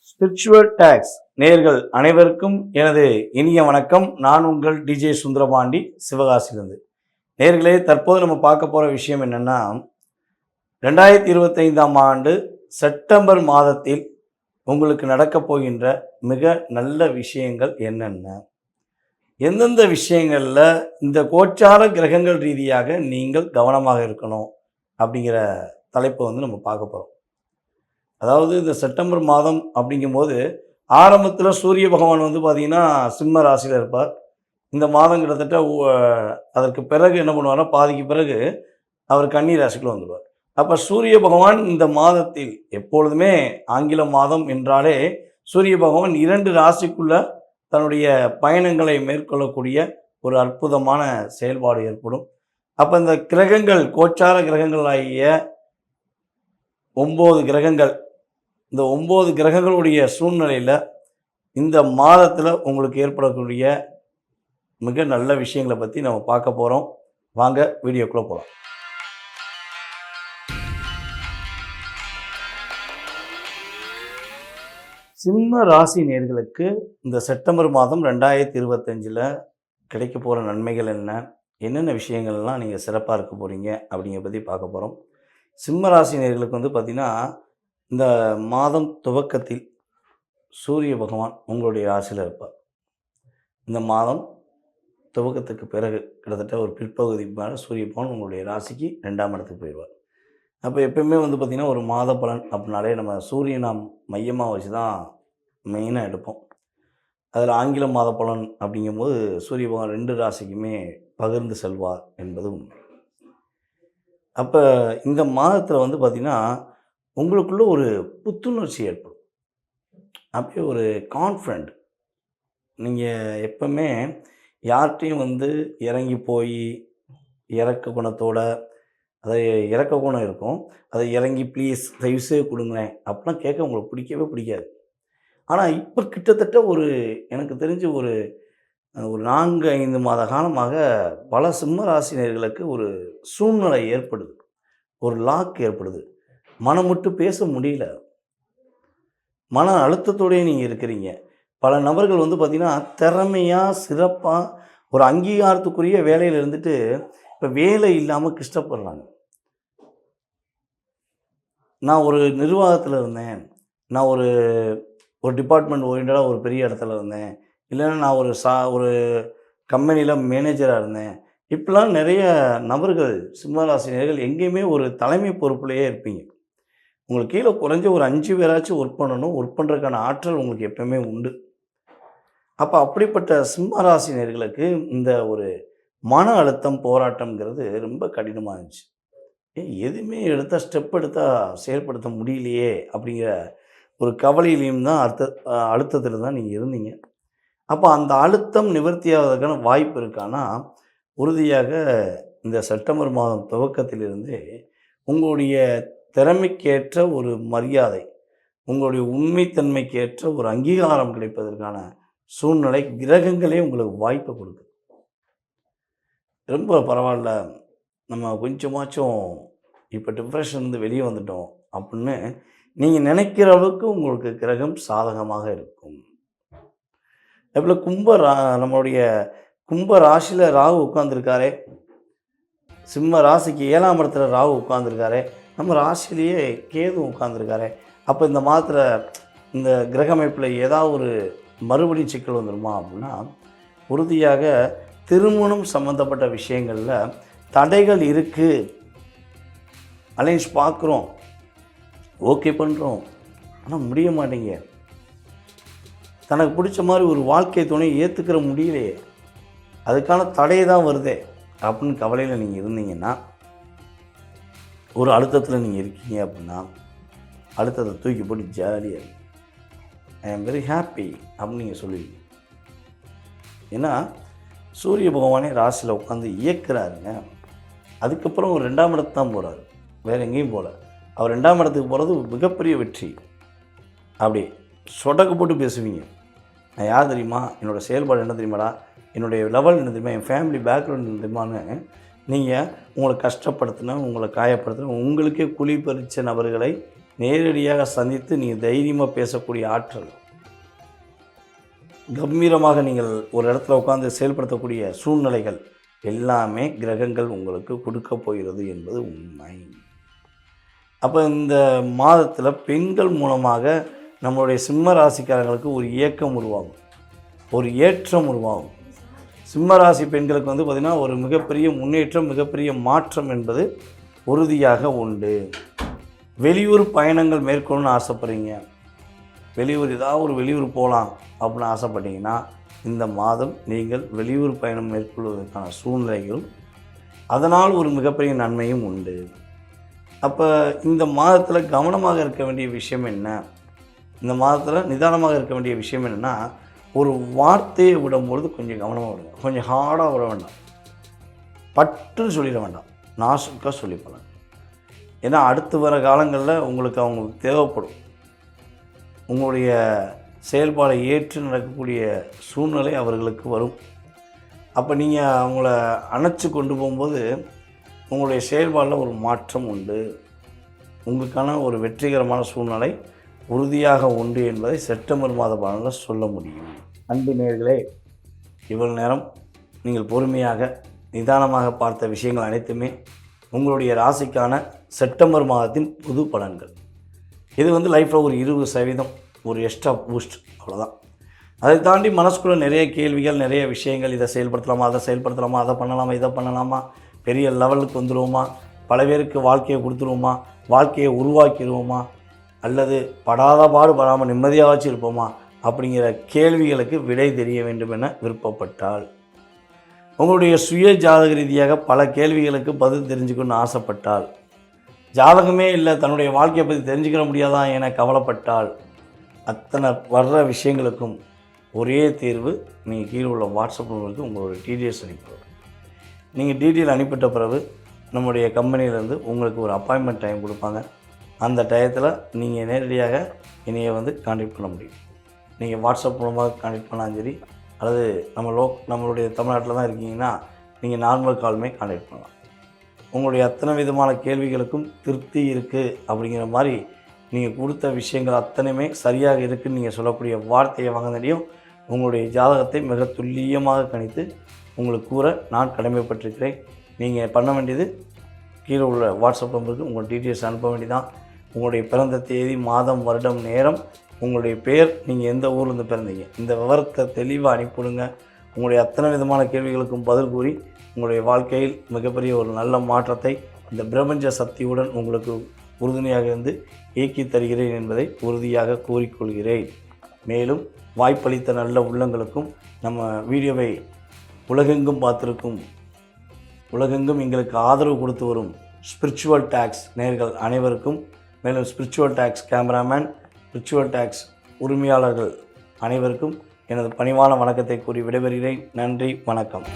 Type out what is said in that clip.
Spiritual tax நேயர்கள் அனைவருக்கும் எனது இனிய வணக்கம். நான் உங்கள் டிஜே சுந்தரபாண்டி, சிவகாசியிலிருந்து. நேயர்களே, தற்போது நம்ம பார்க்க போகிற விஷயம் என்னென்னா, 2025ஆம் ஆண்டு செப்டம்பர் மாதத்தில் உங்களுக்கு நடக்கப் போகின்ற மிக நல்ல விஷயங்கள் என்னென்ன, எந்தெந்த விஷயங்களில் இந்த கோச்சார கிரகங்கள் ரீதியாக நீங்கள் கவனமாக இருக்கணும் அப்படிங்கிற தலைப்பை நம்ம பார்க்க போகிறோம். அதாவது இந்த செப்டம்பர் மாதம் அப்படிங்கும்போது ஆரம்பத்தில் சூரிய பகவான் பார்த்திங்கன்னா சிம்ம ராசியில் இருப்பார். இந்த மாதம் கிட்டத்தட்ட அதற்கு பிறகு என்ன பண்ணுவார்னா, பாதிக்கு பிறகு அவர் கன்னி ராசிக்குள்ள வந்துடுவார். அப்போ சூரிய பகவான் இந்த மாதத்தில் எப்பொழுதுமே ஆங்கில மாதம் என்றாலே சூரிய பகவான் 2 ராசிக்குள்ள தன்னுடைய பயணங்களை மேற்கொள்ளக்கூடிய ஒரு அற்புதமான செயல்பாடு ஏற்படும். அப்போ இந்த கிரகங்கள், கோச்சார கிரகங்கள் ஆகிய 9 கிரகங்கள், இந்த 9 கிரகங்களுடைய சூழ்நிலையில் இந்த மாதத்தில் உங்களுக்கு ஏற்படக்கூடிய மிக நல்ல விஷயங்களை பற்றி நம்ம பார்க்க போகிறோம். வாங்க வீடியோக்குள்ளே போகலாம். சிம்ம ராசி நேயர்களுக்கு இந்த செப்டம்பர் மாதம் 2025 கிடைக்க போகிற நன்மைகள் என்னென்ன விஷயங்கள்லாம் நீங்கள் சிறப்பாக இருக்க போகிறீங்க அப்படிங்கிற பற்றி பார்க்க போகிறோம். சிம்ம ராசி நேயர்களுக்கு பார்த்திங்கன்னா, இந்த மாதம் துவக்கத்தில் சூரிய பகவான் உங்களுடைய ராசியில் இருப்பார். இந்த மாதம் துவக்கத்துக்கு பிறகு கிட்டத்தட்ட ஒரு பிற்பகுதி மேலே சூரிய பகவான் உங்களுடைய ராசிக்கு 2ஆம் இடத்துக்கு போயிடுவார். அப்போ எப்பயுமே பார்த்திங்கன்னா, ஒரு மாத பலன் அப்படின்னாலே நம்ம சூரியனை மையமாக வச்சு தான் மெயினாக எடுப்போம். அதில் ஆங்கில மாத பலன் அப்படிங்கும்போது சூரிய பகவான் 2 ராசிக்குமே பகிர்ந்து செல்வார் என்பது உண்மை. அப்போ இந்த மாதத்தில் பார்த்திங்கன்னா, உங்களுக்குள்ள ஒரு புத்துணர்ச்சி ஏற்படும். அப்படியே ஒரு கான்ஃபிடென்ட். நீங்கள் எப்பவுமே யார்கிட்டையும் இறங்கி போய் இறக்க குணத்தோட, அதை இறக்க குணம் இருக்கும், அதை இறங்கி ப்ளீஸ் தயவுசெய்து கொடுங்களேன் அப்படிலாம் கேட்க உங்களுக்கு பிடிக்கவே பிடிக்காது. ஆனால் இப்போ கிட்டத்தட்ட எனக்கு தெரிஞ்சு ஒரு 4-5 மாத காலமாக பல சிம்ம ராசினியர்களுக்கு ஒரு சூழ்நிலை ஏற்படுது, ஒரு லாக் ஏற்படுது. மனம் விட்டு பேச முடியல, மன அழுத்தத்தோடய நீங்கள் இருக்கிறீங்க. பல நபர்கள் பார்த்திங்கன்னா, திறமையாக சிறப்பாக ஒரு அங்கீகாரத்துக்குரிய வேலையில் இருந்துட்டு இப்போ வேலை இல்லாமல் கஷ்டப்படுறாங்க. நான் ஒரு நிர்வாகத்தில் இருந்தேன், நான் ஒரு டிபார்ட்மெண்ட் ஓரியண்டடாக ஒரு பெரிய இடத்துல இருந்தேன், இல்லைன்னா நான் ஒரு கம்பெனியில் மேனேஜராக இருந்தேன். இப்படிலாம் நிறைய நபர்கள், சிம்மராசினியர்கள் எங்கேயுமே ஒரு தலைமை பொறுப்புலையே இருப்பீங்க. உங்களுக்கு கீழே குறைஞ்ச ஒரு 5 பேராச்சும் ஒர்க் பண்ணணும். ஒர்க் பண்ணுறதுக்கான ஆற்றல் உங்களுக்கு எப்பவுமே உண்டு. அப்போ அப்படிப்பட்ட சிம்மராசினியர்களுக்கு இந்த ஒரு மன அழுத்தம், போராட்டம்ங்கிறது ரொம்ப கடினமாக இருந்துச்சு. எதுவுமே ஸ்டெப் எடுத்தால் செயல்படுத்த முடியலையே அப்படிங்கிற ஒரு கவலையிலையும் தான் அழுத்தத்தில் தான் நீங்கள் இருந்தீங்க. அப்போ அந்த அழுத்தம் நிவர்த்தியாவதற்கான வாய்ப்பு இருக்கான்னா, உறுதியாக இந்த செப்டம்பர் மாதம் துவக்கத்திலிருந்து உங்களுடைய திறமைக்கேற்ற ஒரு மரியாதை, உங்களுடைய உண்மைத்தன்மைக்கேற்ற ஒரு அங்கீகாரம் கிடைப்பதற்கான சூழ்நிலை கிரகங்களே உங்களுக்கு வாய்ப்பை கொடுக்குது. ரொம்ப பரவாயில்ல, நம்ம கொஞ்சமாச்சும் இப்போ டிப்ரெஷன்லேருந்து வெளியே வந்துட்டோம் அப்படின்னு நீங்கள் நினைக்கிற அளவுக்கு உங்களுக்கு கிரகம் சாதகமாக இருக்கும். எப்போ நம்மளுடைய கும்ப ராசியில் ராகு உட்கார்ந்துருக்காரே, சிம்ம ராசிக்கு 7ஆம் இடத்துல ராகு உட்கார்ந்துருக்காரே, நம்ம ராசிலேயே கேது உட்கார்ந்துருக்காரே. அப்போ இந்த மாதத்தில் இந்த கிரக அமைப்பில் ஏதாவது ஒரு மறுபடி சிக்கல் வந்துடுமா அப்படின்னா, உறுதியாக திருமணம் சம்மந்தப்பட்ட விஷயங்களில் தடைகள் இருக்குது. அலைன்ஸ் பார்க்குறோம், ஓகே பண்ணுறோம், ஆனால் முடிய மாட்டேங்க. தனக்கு பிடிச்ச மாதிரி ஒரு வாழ்க்கை துணையை ஏற்றுக்கிற முடியலையே, அதுக்கான தடையை தான் வருதே அப்படின்னு கவலையில் நீங்கள் இருந்தீங்கன்னா, ஒரு அழுத்தத்தில் நீங்கள் இருக்கீங்க அப்படின்னா, அழுத்தத்தை தூக்கி போட்டு ஜாலியாக ஐ ஆம் வெரி ஹாப்பி அப்படின்னு நீங்கள் சொல்லுவீங்க. ஏன்னா சூரிய பகவானே ராசியில் உட்காந்து இயக்குறாருங்க. அதுக்கப்புறம் ஒரு 2ஆம் இடத்து தான் போகிறார், வேறு எங்கேயும் போகல. அவர் 2ஆம் இடத்துக்கு போகிறது மிகப்பெரிய வெற்றி. அப்படி சொடக்கு போட்டு பேசுவீங்க. நான் யார் தெரியுமா, என்னோடய செயல்பாடு என்ன தெரியுமாடா, என்னுடைய லெவல் என்ன தெரியுமா, என் ஃபேமிலி பேக்ரவுண்ட் என்ன தெரியுமான்னு நீங்கள் உங்களை கஷ்டப்படுத்தின, உங்களை காயப்படுத்தின, உங்களுக்கே குழி பறித்த நபர்களை நேரடியாக சந்தித்து நீங்கள் தைரியமாக பேசக்கூடிய ஆற்றல், கம்பீரமாக நீங்கள் ஒரு இடத்துல உட்காந்து செயல்படுத்தக்கூடிய சூழ்நிலைகள் எல்லாமே கிரகங்கள் உங்களுக்கு கொடுக்க போகிறது என்பது உண்மை. அப்போ இந்த மாதத்தில் பெண்கள் மூலமாக நம்மளுடைய சிம்ம ராசிக்காரங்களுக்கு ஒரு இயக்கம் உருவாகும், ஒரு ஏற்றம் உருவாகும். சிம்ம ராசி பெண்களுக்கு பார்த்திங்கன்னா ஒரு மிகப்பெரிய முன்னேற்றம், மிகப்பெரிய மாற்றம் என்பது உறுதியாக உண்டு. வெளியூர் பயணங்கள் மேற்கொள்ளணும்னு ஆசைப்படுறீங்க, வெளியூர் ஏதாவது ஒரு வெளியூர் போகலாம் அப்படின்னு ஆசைப்பட்டீங்கன்னா இந்த மாதம் நீங்கள் வெளியூர் பயணம் மேற்கொள்வதற்கான சூழ்நிலைகளும் அதனால் ஒரு மிகப்பெரிய நன்மையும் உண்டு. அப்போ இந்த மாதத்தில் கவனமாக இருக்க வேண்டிய விஷயம் என்ன, இந்த மாதத்தில் நிதானமாக இருக்க வேண்டிய விஷயம் என்னென்னா, ஒரு வார்த்தையை விடும்பொழுது கொஞ்சம் கவனமாக விடுங்க, கொஞ்சம் ஹார்டாக விட வேண்டாம், பட்டுன்னு சொல்லிட வேண்டாம், நாசுக்காக சொல்லிப்பலாம். ஏன்னா அடுத்து வர காலங்களில் உங்களுக்கு அவங்களுக்கு தேவைப்படும். உங்களுடைய செயல்பாடை ஏற்று நடக்கக்கூடிய சூழ்நிலை அவர்களுக்கு வரும். அப்போ நீங்கள் அவங்கள அணைச்சி கொண்டு போகும்போது உங்களுடைய செயல்பாடில் ஒரு மாற்றம் உண்டு, உங்களுக்கான ஒரு வெற்றிகரமான சூழ்நிலை உறுதியாக உண்டு என்பதை செப்டம்பர் மாத பலனில் சொல்ல முடியும். அன்பு நேயர்களே, இவ்வளவு நேரம் நீங்கள் பொறுமையாக நிதானமாக பார்த்த விஷயங்கள் அனைத்துமே உங்களுடைய ராசிக்கான செப்டம்பர் மாதத்தின் புது பலன்கள். இது லைஃப்பில் ஒரு 20% ஒரு எக்ஸ்ட்ரா பூஸ்ட், அவ்வளோதான். அதை தாண்டி மனசுக்குள்ளே நிறைய கேள்விகள், நிறைய விஷயங்கள், இதை செயல்படுத்தலாமா, அதை செயல்படுத்தலாமா, அதை பண்ணலாமா, இதை பண்ணலாமா, பெரிய லெவலுக்கு வந்துடுவோமா, பல பேருக்கு வாழ்க்கையை கொடுத்துருவோமா, வாழ்க்கையை உருவாக்கிடுவோமா, அல்லது படாத பாடுபடாமல் நிம்மதியாகச்சு இருப்போமா அப்படிங்கிற கேள்விகளுக்கு விடை தெரிய வேண்டும் என விருப்பப்பட்டால், உங்களுடைய சுய ஜாதக ரீதியாக பல கேள்விகளுக்கு பதில் தெரிஞ்சுக்கணும்னு ஆசைப்பட்டால், ஜாதகமே இல்லை தன்னுடைய வாழ்க்கையை பற்றி தெரிஞ்சுக்கிற முடியாதான் என கவலைப்பட்டால், அத்தனை வர்ற விஷயங்களுக்கும் ஒரே தீர்வு, நீங்கள் கீழே உள்ள வாட்ஸ்அப் நம்பருக்கு உங்களுடைய டீட்டெயில்ஸ் அனுப்பிடுவோம். நீங்கள் டீட்டெயில் அனுப்பிட்ட பிறகு நம்முடைய கம்பெனியிலேருந்து உங்களுக்கு ஒரு அப்பாயின்மெண்ட் டைம் கொடுப்பாங்க. அந்த டயத்தில் நீங்கள் நேரடியாக என்னையை கான்டாக்ட் பண்ண முடியும். நீங்கள் வாட்ஸ்அப் மூலமாக கான்டாக்ட் பண்ணாலும் சரி, அல்லது நம்மளுடைய தமிழ்நாட்டில் தான் இருக்கீங்கன்னா நீங்கள் நார்மல் காலுமே கான்டாக்ட் பண்ணலாம். உங்களுடைய அத்தனை விதமான கேள்விகளுக்கும் திருப்தி இருக்குது அப்படிங்கிற மாதிரி நீங்கள் கொடுத்த விஷயங்கள் அத்தனையுமே சரியாக இருக்குதுன்னு நீங்கள் சொல்லக்கூடிய வார்த்தையை வாங்கினதையும் உங்களுடைய ஜாதகத்தை மிக துல்லியமாக கணித்து உங்களுக்கு கூற நான் கடமைப்பட்டிருக்கிறேன். நீங்கள் பண்ண வேண்டியது கீழே உள்ள வாட்ஸ்அப் நம்பருக்கு உங்கள் டீட்டெயில்ஸ் அனுப்ப வேண்டியதான். உங்களுடைய பிறந்த தேதி, மாதம், வருடம், நேரம், உங்களுடைய பெயர், நீங்கள் எந்த ஊர்லேருந்து பிறந்தீங்க, இந்த விவரத்தை தெளிவாக அனுப்பிவிடுங்க. உங்களுடைய அத்தனை விதமான கேள்விகளுக்கும் பதில் கூறி உங்களுடைய வாழ்க்கையில் மிகப்பெரிய ஒரு நல்ல மாற்றத்தை இந்த பிரபஞ்ச சக்தியுடன் உங்களுக்கு உறுதுணையாக இருந்து இயக்கி தருகிறேன் என்பதை உறுதியாக கூறிக்கொள்கிறேன். மேலும் வாய்ப்பளித்த நல்ல உள்ளங்களுக்கும் நம்ம வீடியோவை உலகெங்கும் பார்த்திருக்கும், உலகெங்கும் எங்களுக்கு ஆதரவு கொடுத்து வரும் ஸ்பிரிச்சுவல் டாக்ஸ் நேயர்கள் அனைவருக்கும், மேலும் spiritual talks cameraman, spiritual talks உரிமையாளர்கள் அனைவருக்கும் எனது பணிவான வணக்கத்தை கூறி விடைபெறுகிறேன். நன்றி, வணக்கம்.